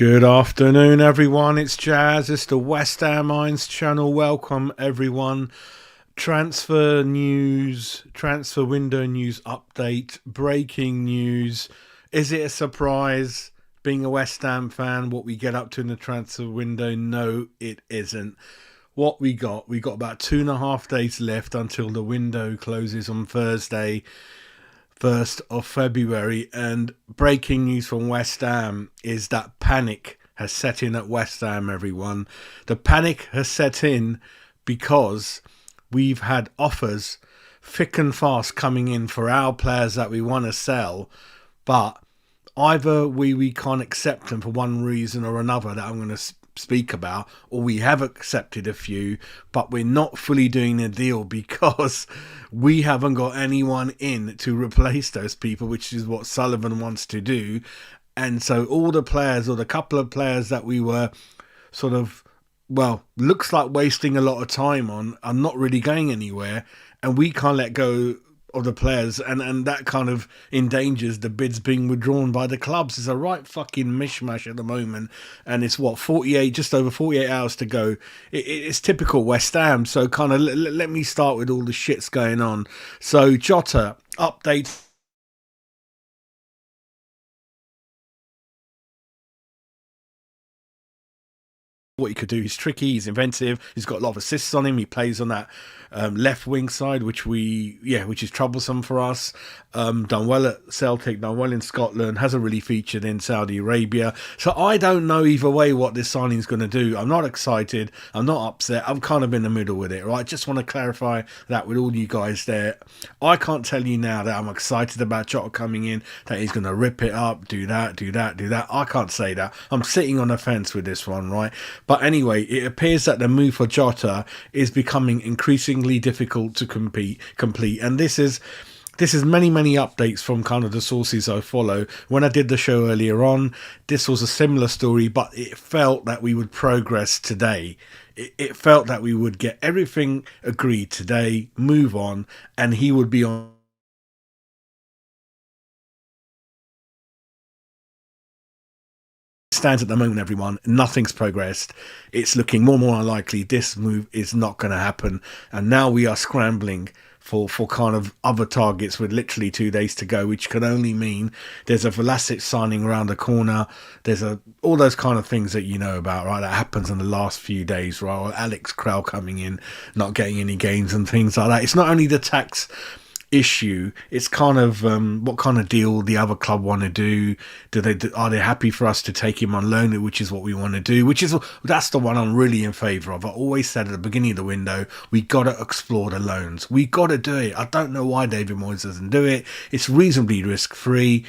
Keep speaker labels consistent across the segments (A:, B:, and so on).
A: Good afternoon, everyone. It's Jazz. It's the West Ham Minds channel. Welcome, everyone. Transfer news, transfer window news update, breaking news. Is it a surprise, being a West Ham fan, what we get up to in the transfer window? No, it isn't. What we got about 2.5 days left until the window closes on Thursday, 1st of February, and breaking news from West Ham is that panic has set in at West Ham, everyone. The panic has set in because we've had offers thick and fast coming in for our players that we want to sell, but either we can't accept them for one reason or another that I'm going to speak about, or we have accepted a few, but we're not fully doing the deal because we haven't got anyone in to replace those people, which is what Sullivan wants to do. And so all the players, or the couple of players that we were sort of, well, looks like wasting a lot of time on, are not really going anywhere, and we can't let go of the players, and that kind of endangers the bids being withdrawn by the clubs. It's a right fucking mishmash at the moment, and it's what, 48, just over 48 hours to go. It's typical West Ham. So kind of let me start with all the shits going on. So Jota update. What he could do, he's tricky, he's inventive, he's got a lot of assists on him, he plays on that left wing side, which is troublesome for us. Done well at Celtic, done well in Scotland, hasn't really featured in Saudi Arabia. So I don't know either way what this signing's going to do. I'm not excited, I'm not upset, I'm kind of in the middle with it, right? Just want to clarify that with all you guys there. I can't tell you now that I'm excited about Jota coming in, that he's going to rip it up, do that. I can't say that. I'm sitting on the fence with this one, right? But anyway, it appears that the move for Jota is becoming increasingly difficult to complete. And this is many updates from kind of the sources I follow. When I did the show earlier on, this was a similar story, but it felt that we would progress today. It felt that we would get everything agreed today, move on, and he would be on stands at the moment, everyone. Nothing's progressed. It's looking more and more unlikely this move is not going to happen, and now we are scrambling for kind of other targets with literally 2 days to go, which can only mean there's a Vlasic signing around the corner. There's all those kind of things that you know about, right? That happens in the last few days, right? Or Alex Krell coming in, not getting any games and things like that. It's not only the tax issue, it's kind of what kind of deal the other club want to do. Are they happy for us to take him on loan, which is what we want to do, that's the one I'm really in favour of. I always said at the beginning of the window, we got to explore the loans, we got to do it. I don't know why David Moyes doesn't do it. It's reasonably risk free,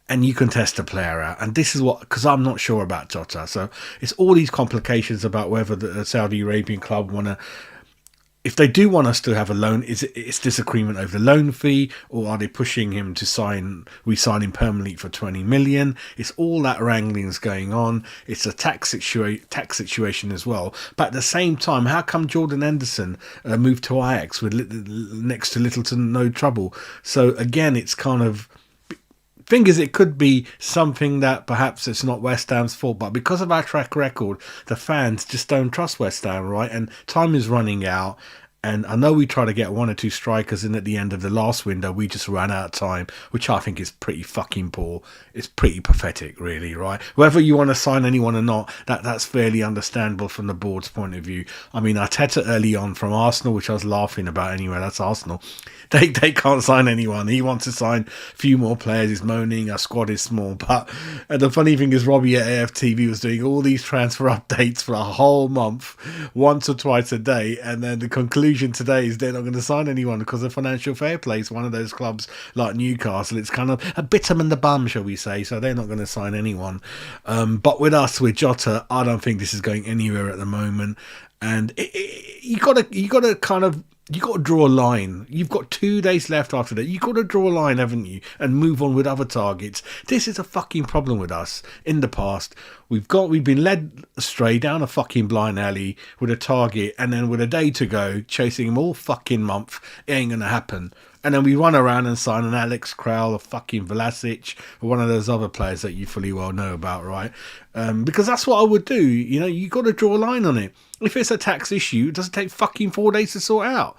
A: and you can test a player out. And this is what, because I'm not sure about Jota, so it's all these complications about whether the Saudi Arabian club want to, if they do want us to have a loan, it's disagreement over the loan fee, or are they pushing him to re-sign him permanently for 20 million? It's all that wrangling's going on. It's a tax situation as well. But at the same time, how come Jordan Henderson moved to Ajax with next to little to no trouble? So again, it's kind of, thing is, it could be something that perhaps it's not West Ham's fault, but because of our track record, the fans just don't trust West Ham, right? And time is running out. And I know we try to get 1 or 2 strikers in at the end of the last window. We just ran out of time, which I think is pretty fucking poor. It's pretty pathetic, really, right? Whether you want to sign anyone or not, that's fairly understandable from the board's point of view. I mean, Arteta early on from Arsenal, which I was laughing about anyway, that's Arsenal. They can't sign anyone. He wants to sign a few more players. He's moaning, our squad is small. But the funny thing is, Robbie at AFTV was doing all these transfer updates for a whole month, once or twice a day, and then the conclusion today is they're not going to sign anyone because of financial fair play. It's one of those clubs like Newcastle. It's kind of a bit in the bum, shall we say, so they're not going to sign anyone. But with Jota, I don't think this is going anywhere at the moment. And you got to draw a line. You've got 2 days left after that. You've got to draw a line, haven't you? And move on with other targets. This is a fucking problem with us in the past. We've been led astray down a fucking blind alley with a target, and then with a day to go, chasing him all fucking month. It ain't gonna happen. And then we run around and sign an Alex Crowell, a fucking Vlasic, or one of those other players that you fully well know about, right? Because that's what I would do. You know, you got to draw a line on it. If it's a tax issue, it doesn't take fucking 4 days to sort out.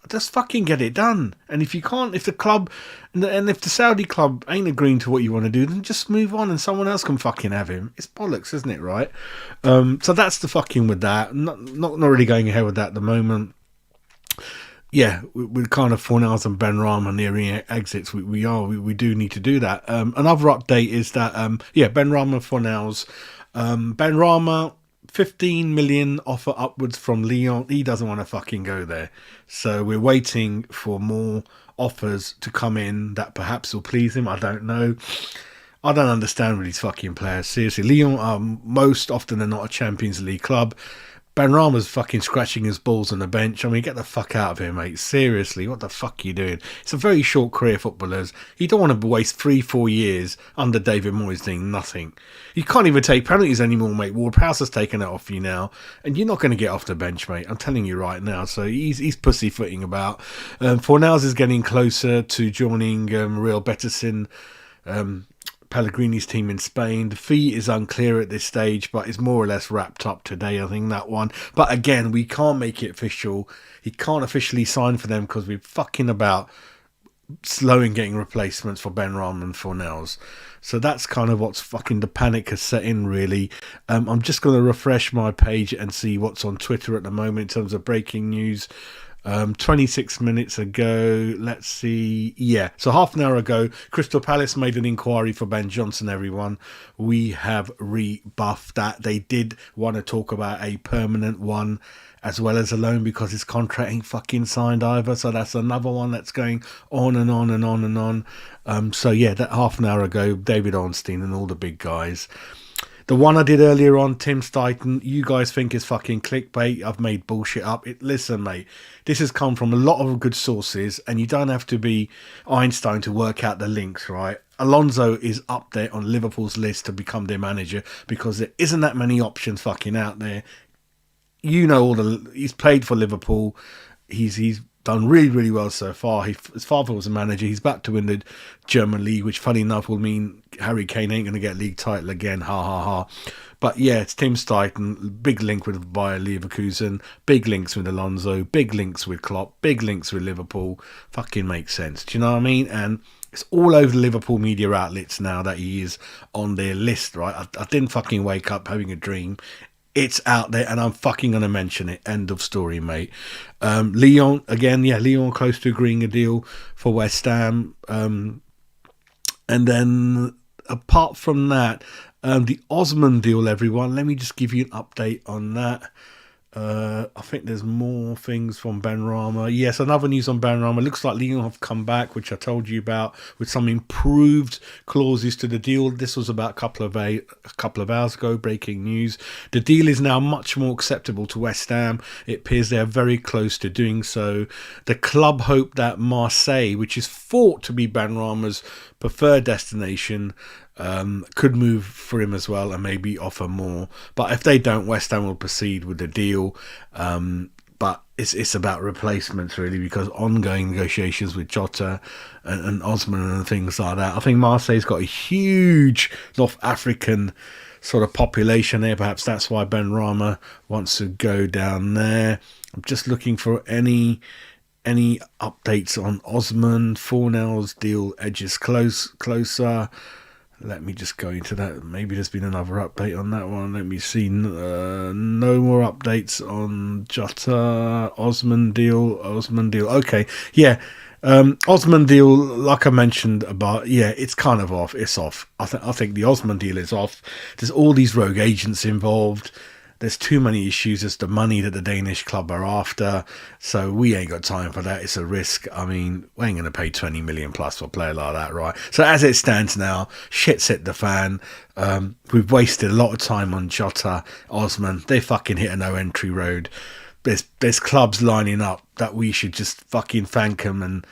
A: Just fucking get it done. And if you can't, if the club and if the Saudi club ain't agreeing to what you want to do, then just move on and someone else can fucking have him. It's bollocks, isn't it, right? So that's the fucking with that. Not really going ahead with that at the moment. Yeah, we're kind of Fornals and Benrahma nearing exits. We do need to do that. Another update is that Benrahma, Fornals, Benrahma, 15 million offer upwards from Lyon. He doesn't want to fucking go there, so we're waiting for more offers to come in that perhaps will please him. I don't know. I don't understand with these fucking players. Seriously, Lyon are most often than not a Champions League club. Benrahma's fucking scratching his balls on the bench. I mean, get the fuck out of here, mate. Seriously, what the fuck are you doing? It's a very short career, footballers. You don't want to waste 3-4 years under David Moyes doing nothing. You can't even take penalties anymore, mate. Ward-Prowse has taken it off you now, and you're not going to get off the bench, mate. I'm telling you right now. So he's pussyfooting about. Fornals is getting closer to joining Real Betis in Pellegrini's team in Spain. The fee is unclear at this stage, but it's more or less wrapped up today, I think, that one. But again, we can't make it official. He can't officially sign for them because we're fucking about slow in getting replacements for Benrahma and Fornals. So that's kind of what's fucking the panic has set in, really. I'm just going to refresh my page and see what's on Twitter at the moment in terms of breaking news. 26 minutes ago, let's see. Yeah, so half an hour ago, Crystal Palace made an inquiry for Ben Johnson, everyone. We have rebuffed that. They did want to talk about a permanent one as well as a loan because his contract ain't fucking signed either. So that's another one that's going on and on and on and on. So yeah, that half an hour ago, David Ornstein and all the big guys. The one I did earlier on, Tim Stuyton, you guys think is fucking clickbait. I've made bullshit up. Listen, mate, this has come from a lot of good sources, and you don't have to be Einstein to work out the links, right? Alonso is up there on Liverpool's list to become their manager because there isn't that many options fucking out there. You know, he's played for Liverpool. He's done really, really well so far. His father was a manager. He's back to win the German league, which funny enough will mean Harry Kane ain't going to get league title again. Ha, ha, ha. But yeah, it's Tim Stuyton. Big link with Bayer Leverkusen. Big links with Alonso. Big links with Klopp. Big links with Liverpool. Fucking makes sense. Do you know what I mean? And it's all over the Liverpool media outlets now that he is on their list, right? I didn't fucking wake up having a dream. It's out there, and I'm fucking going to mention it. End of story, mate. Lyon, again, yeah, Lyon close to agreeing a deal for West Ham. And then, apart from that, the Osman deal, everyone. Let me just give you an update on that. I think there's more things from Benrahma. Yes, another news on Benrahma. Looks like Lyon have come back, which I told you about, with some improved clauses to the deal. This was about a couple of hours ago. Breaking news. The deal is now much more acceptable to West Ham. It appears they're very close to doing so. The club hope that Marseille, which is thought to be Benrahma's preferred destination, could move for him as well and maybe offer more. But if they don't, West Ham will proceed with the deal. But it's about replacements, really, because ongoing negotiations with Jota and Osman and things like that. I think Marseille's got a huge North African sort of population there. Perhaps that's why Benrahma wants to go down there. I'm just looking for any updates on Osman. Fornals deal edges closer. Let me just go into that. Maybe there's been another update on that one. Let me see. No more updates on Jota. Osman deal. Okay. Yeah. Osman deal, like I mentioned about, yeah, it's kind of off. It's off. I think the Osman deal is off. There's all these rogue agents involved. There's too many issues as the money that the Danish club are after. So we ain't got time for that. It's a risk. I mean, we ain't going to pay 20 million plus for a player like that, right? So as it stands now, shit's hit the fan. We've wasted a lot of time on Jota, Osman. They fucking hit a no-entry road. There's clubs lining up that we should just fucking thank them and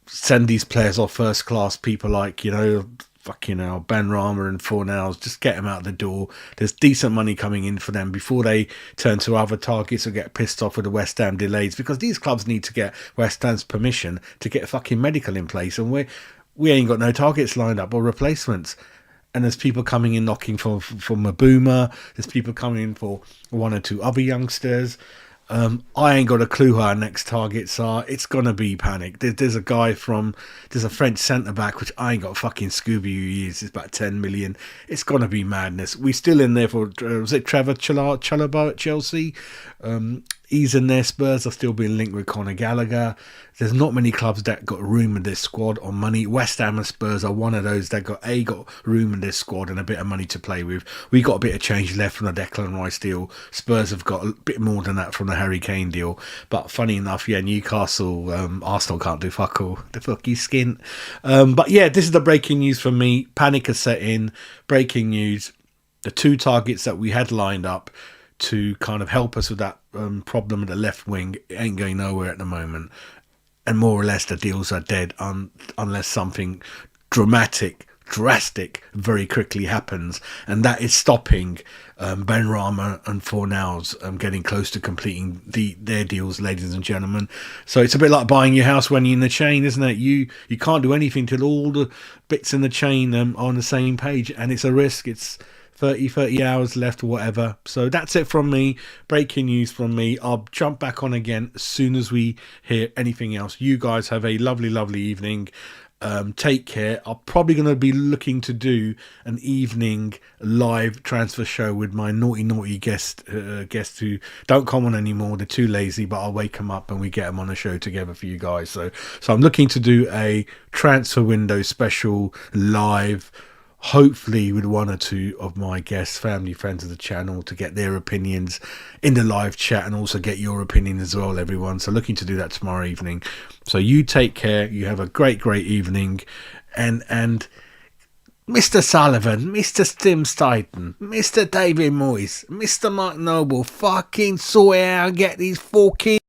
A: send these players off first-class people like, you know, fucking hell, Ben Rama and Fornals, just get them out the door. There's decent money coming in for them before they turn to other targets or get pissed off with the West Ham delays, because these clubs need to get West Ham's permission to get fucking medical in place, and we ain't got no targets lined up or replacements. And there's people coming in knocking for Mabuma. There's people coming in for one or two other youngsters. I ain't got a clue who our next targets are. It's gonna be panic. There's a French centre back, which I ain't got a fucking Scooby who he is. It's about 10 million. It's gonna be madness. We still in there for was it Trevor Chalobah at Chelsea? He's in there. Spurs are still being linked with Conor Gallagher. There's not many clubs that got room in this squad or money. West Ham and Spurs are one of those that got room in this squad and a bit of money to play with. We got a bit of change left from the Declan Rice deal. Spurs have got a bit more than that from the Harry Kane deal. But funny enough, yeah, Newcastle, Arsenal can't do fuck all. The fuck you skint. But yeah, this is the breaking news for me. Panic has set in. Breaking news. The two targets that we had lined up to kind of help us with that problem at the left wing ain't going nowhere at the moment, and more or less the deals are dead unless something drastic very quickly happens, and that is stopping Ben Rama and Fornals getting close to completing their deals, ladies and gentlemen. So it's a bit like buying your house when you're in the chain, isn't it? You can't do anything till all the bits in the chain are on the same page, and it's a risk. It's 30 hours left or whatever. So that's it from me. Breaking news from me. I'll jump back on again as soon as we hear anything else. You guys have a lovely evening. Take care. I'm probably going to be looking to do an evening live transfer show with my naughty guests who don't come on anymore. They're too lazy, but I'll wake them up and we get them on a show together for you guys. So I'm looking to do a transfer window special live, hopefully with one or two of my guests, family, friends of the channel, to get their opinions in the live chat and also get your opinion as well, everyone. So looking to do that tomorrow evening. So you take care. You have a great evening. And Mr. Sullivan, Mr. Tim Staten, Mr. David Moyes, Mr. Mike Noble, fucking sort it out and get these 4 kids.